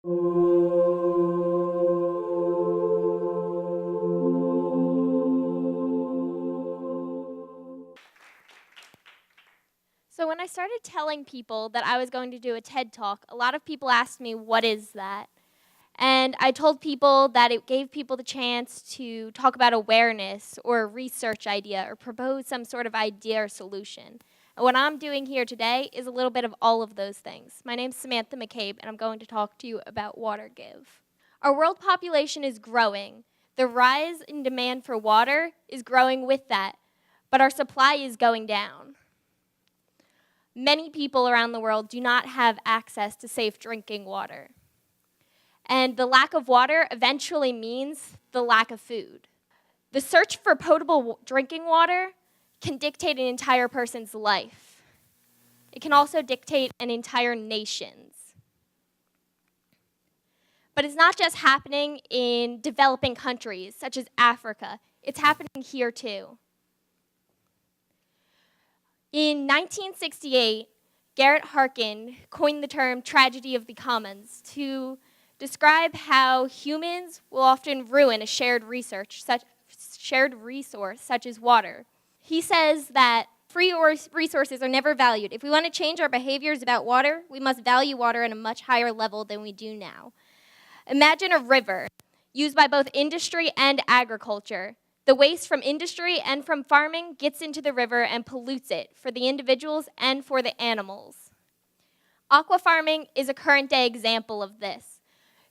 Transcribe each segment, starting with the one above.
So when I started telling people that I was going to do a TED Talk, a lot of people asked me, what is that? And I told people that it gave people the chance to talk about awareness or a research idea or propose some sort of idea or solution. And what I'm doing here today is a little bit of all of those things. My name's Samantha McCabe, and I'm going to talk to you about water give. Our world population is growing. The rise in demand for water is growing with that, but our supply is going down. Many people around the world do not have access to safe drinking water. And the lack of water eventually means the lack of food. The search for potable drinking water can dictate an entire person's life. It can also dictate an entire nation's. But it's not just happening in developing countries, such as Africa. It's happening here too. In 1968, Garrett Harkin coined the term tragedy of the commons to describe how humans will often ruin a shared resource such as water. He says that free resources are never valued. If we want to change our behaviors about water, we must value water at a much higher level than we do now. Imagine a river used by both industry and agriculture. The waste from industry and from farming gets into the river and pollutes it for the individuals and for the animals. Aqua farming is a current day example of this.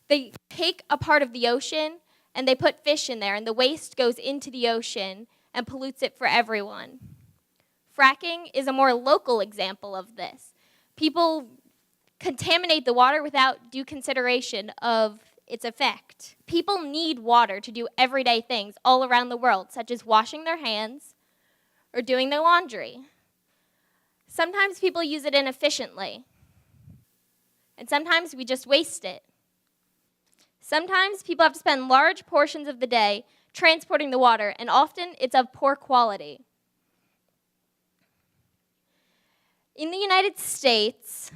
They take a part of the ocean and they put fish in there, and the waste goes into the ocean and pollutes it for everyone. Fracking is a more local example of this. People contaminate the water without due consideration of its effect. People need water to do everyday things all around the world, such as washing their hands or doing their laundry. Sometimes people use it inefficiently, and sometimes we just waste it. Sometimes people have to spend large portions of the day transporting the water, and often it's of poor quality. In the United States,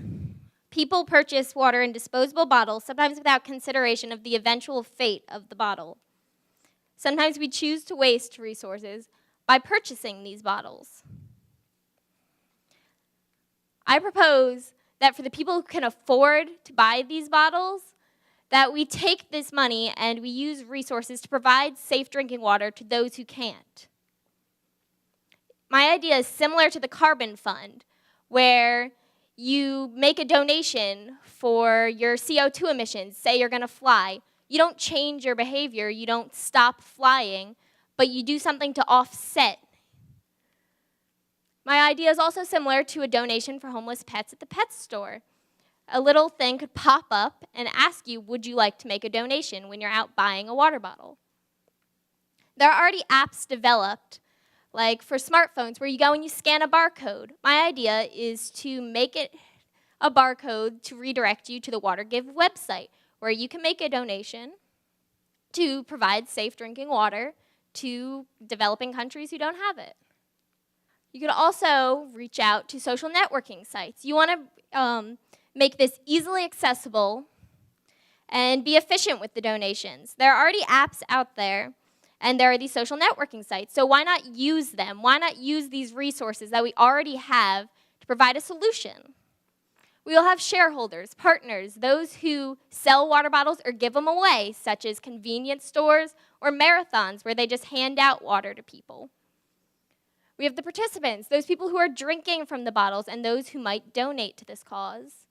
people purchase water in disposable bottles, sometimes without consideration of the eventual fate of the bottle. Sometimes we choose to waste resources by purchasing these bottles. I propose that for the people who can afford to buy these bottles, that we take this money and we use resources to provide safe drinking water to those who can't. My idea is similar to the carbon fund, where you make a donation for your CO2 emissions. Say you're going to fly. You don't change your behavior. You don't stop flying, but you do something to offset. My idea is also similar to a donation for homeless pets at the pet store. A little thing could pop up and ask you, would you like to make a donation when you're out buying a water bottle? There are already apps developed, like for smartphones, where you go and you scan a barcode. My idea is to make it a barcode to redirect you to the WaterGive website, where you can make a donation to provide safe drinking water to developing countries who don't have it. You could also reach out to social networking sites. You want to make this easily accessible and be efficient with the donations. There are already apps out there, and there are these social networking sites. So why not use them? Why not use these resources that we already have to provide a solution? We will have shareholders, partners, those who sell water bottles or give them away, such as convenience stores or marathons where they just hand out water to people. We have the participants, those people who are drinking from the bottles and those who might donate to this cause.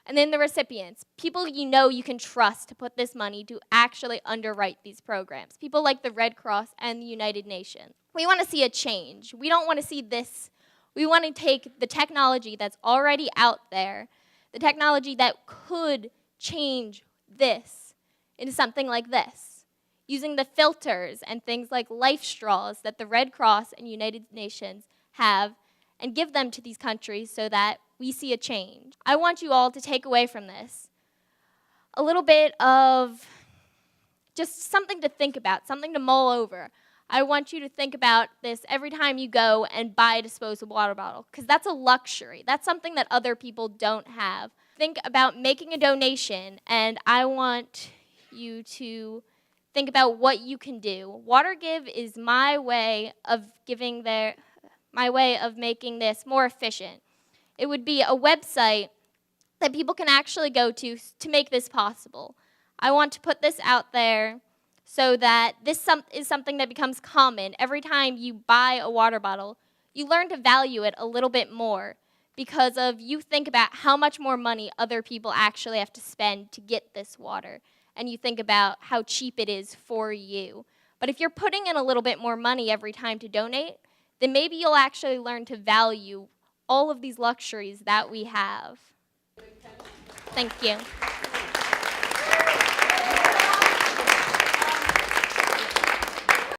And then the recipients, people you know you can trust to put this money to actually underwrite these programs, people like the Red Cross and the United Nations. We want to see a change. We don't want to see this. We want to take the technology that's already out there, the technology that could change this into something like this, using the filters and things like life straws that the Red Cross and United Nations have, and give them to these countries so that we see a change. I want you all to take away from this a little bit of just something to think about, something to mull over. I want you to think about this every time you go and buy a disposable water bottle, because that's a luxury. That's something that other people don't have. think about making a donation, and I want you to think about what you can do. WaterGive is my way of making this more efficient. It would be a website that people can actually go to make this possible. I want to put this out there so that this is something that becomes common. Every time you buy a water bottle, you learn to value it a little bit more because of you think about how much more money other people actually have to spend to get this water, and you think about how cheap it is for you. But if you're putting in a little bit more money every time to donate, then maybe you'll actually learn to value all of these luxuries that we have. Thank you.